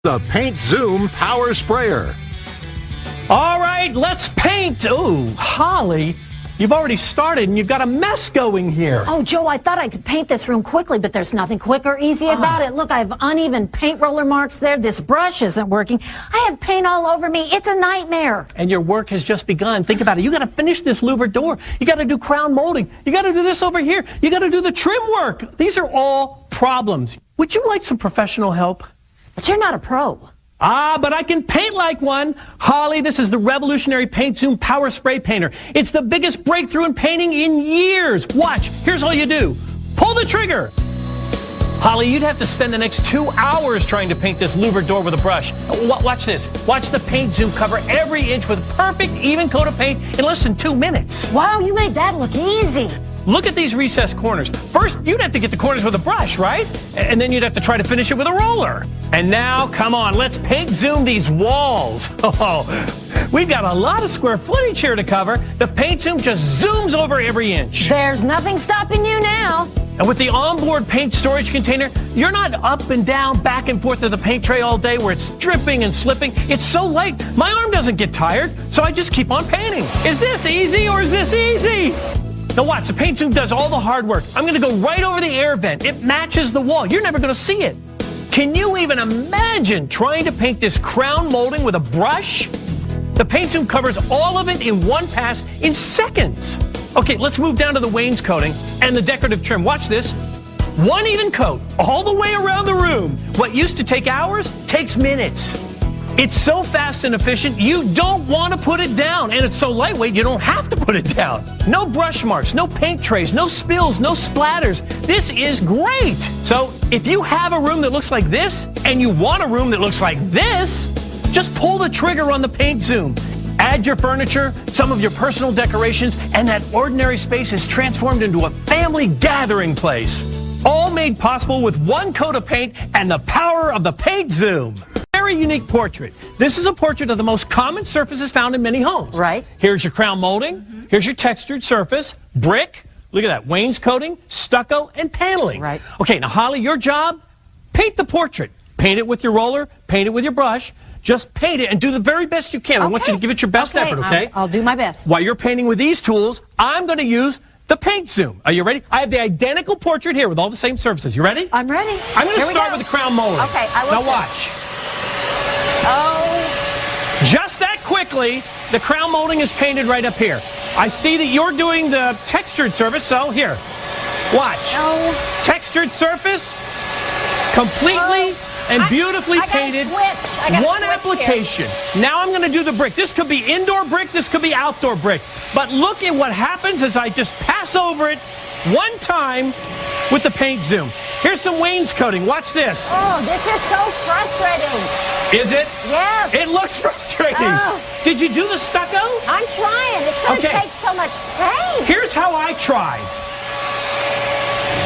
The Paint Zoom Power Sprayer. All right, let's paint. Oh, Holly, you've already started and you've got a mess going here. Oh, Joe, I thought I could paint this room quickly, but there's nothing quick or easy about it. Look, I have uneven paint roller marks there. This brush isn't working. I have paint all over me. It's a nightmare. And your work has just begun. Think about it. You got to finish this louvered door. You got to do crown molding. You got to do this over here. You got to do the trim work. These are all problems. Would you like some professional help? But you're not a pro. But I can paint like one. Holly, this is the revolutionary Paint Zoom Power Spray Painter. It's the biggest breakthrough in painting in years. Watch, here's all you do. Pull the trigger. Holly, you'd have to spend the next 2 hours trying to paint this louvered door with a brush. Watch this. Watch the Paint Zoom cover every inch with a perfect, even coat of paint in less than 2 minutes. Wow, you made that look easy. Look at these recessed corners. First, you'd have to get the corners with a brush, right? And then you'd have to try to finish it with a roller. And now, come on, let's Paint Zoom these walls. Oh, we've got a lot of square footage here to cover. The Paint Zoom just zooms over every inch. There's nothing stopping you now. And with the onboard paint storage container, you're not up and down, back and forth to the paint tray all day where it's dripping and slipping. It's so light, my arm doesn't get tired, so I just keep on painting. Is this easy or is this easy? Now watch, the Paint Zoom does all the hard work. I'm going to go right over the air vent. It matches the wall. You're never going to see it. Can you even imagine trying to paint this crown molding with a brush? The Paint Zoom covers all of it in one pass in seconds. Okay, let's move down to the wainscoting and the decorative trim. Watch this. One even coat all the way around the room. What used to take hours takes minutes. It's so fast and efficient, you don't want to put it down. And it's so lightweight, you don't have to put it down. No brush marks, no paint trays, no spills, no splatters. This is great. So if you have a room that looks like this and you want a room that looks like this, just pull the trigger on the Paint Zoom. Add your furniture, some of your personal decorations, and that ordinary space is transformed into a family gathering place. All made possible with one coat of paint and the power of the Paint Zoom. Very unique portrait. This is a portrait of the most common surfaces found in many homes. Right. Here's your crown molding. Here's your textured surface, brick. Look at that, wainscoting, stucco, and paneling. Right. Okay, now Holly, your job, paint the portrait. Paint it with your roller, paint it with your brush. Just paint it and do the very best you can. Okay. I want you to give it your best effort, okay? I'll do my best. While you're painting with these tools, I'm going to use the Paint Zoom. Are you ready? I have the identical portrait here with all the same surfaces. You ready? I'm ready. I'm going to start with the crown molding. Okay, I will. Now watch. Oh. Just that quickly, the crown molding is painted right up here. I see that you're doing the textured surface, so here. Watch. Oh. Textured surface, completely and beautifully painted. One application. Now I'm going to do the brick. This could be indoor brick, this could be outdoor brick. But look at what happens as I just pass over it one time with the Paint Zoom. Here's some wainscoting. Watch this. Oh, this is so frustrating. Is it? Yes. It looks frustrating. Oh. Did you do the stucco? I'm trying. It's going to take so much paint. Here's how I tried.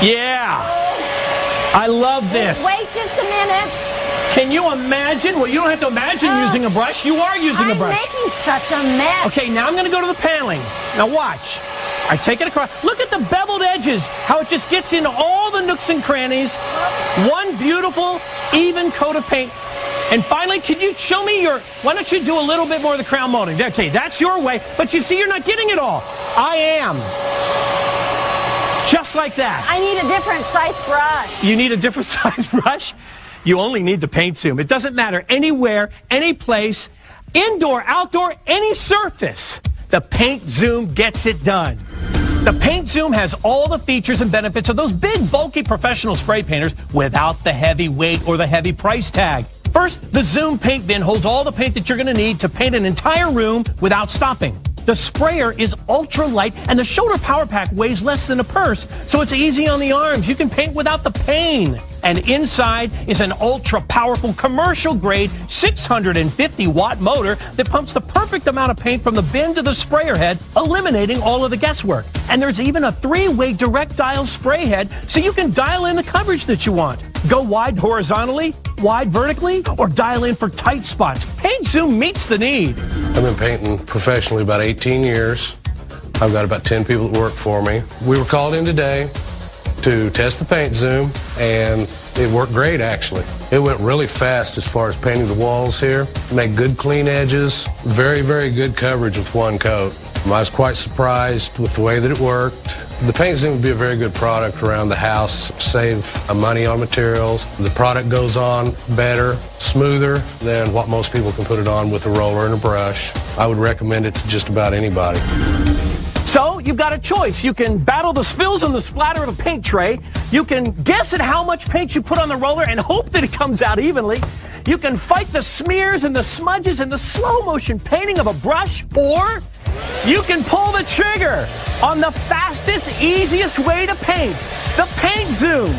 Yeah. I love this. Wait just a minute. Can you imagine? Well, you don't have to imagine using a brush. You are using a brush. I'm making such a mess. Okay, now I'm going to go to the paneling. Now watch. I take it across. Look at the beveled edges, how it just gets into all the nooks and crannies. One beautiful, even coat of paint. And finally, can you show me why don't you do a little bit more of the crown molding? Okay, that's your way, but you see you're not getting it all. I am. Just like that. I need a different size brush. You need a different size brush? You only need the Paint Zoom. It doesn't matter anywhere, any place, indoor, outdoor, any surface. The Paint Zoom gets it done. The Paint Zoom has all the features and benefits of those big, bulky professional spray painters without the heavy weight or the heavy price tag. First, the Zoom paint bin holds all the paint that you're going to need to paint an entire room without stopping. The sprayer is ultra light and the shoulder power pack weighs less than a purse, so it's easy on the arms. You can paint without the pain. And inside is an ultra powerful commercial grade 650 watt motor that pumps the perfect amount of paint from the bin to the sprayer head, eliminating all of the guesswork. And there's even a 3-way direct dial spray head so you can dial in the coverage that you want. Go wide horizontally, wide vertically, or dial in for tight spots. Paint Zoom meets the need. I've been painting professionally about 18 years. I've got about 10 people that work for me. We were called in today to test the Paint Zoom, and It worked great, actually. It went really fast as far as painting the walls here. Made good clean edges. Very, very good coverage with one coat. I was quite surprised with the way that it worked. The Paint Zoom would be a very good product around the house, save money on materials. The product goes on better, smoother than what most people can put it on with a roller and a brush. I would recommend it to just about anybody. So you've got a choice. You can battle the spills and the splatter of a paint tray. You can guess at how much paint you put on the roller and hope that it comes out evenly. You can fight the smears and the smudges and the slow motion painting of a brush, or you can pull the trigger on the fastest, easiest way to paint, the Paint Zoom.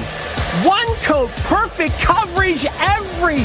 One coat, perfect coverage every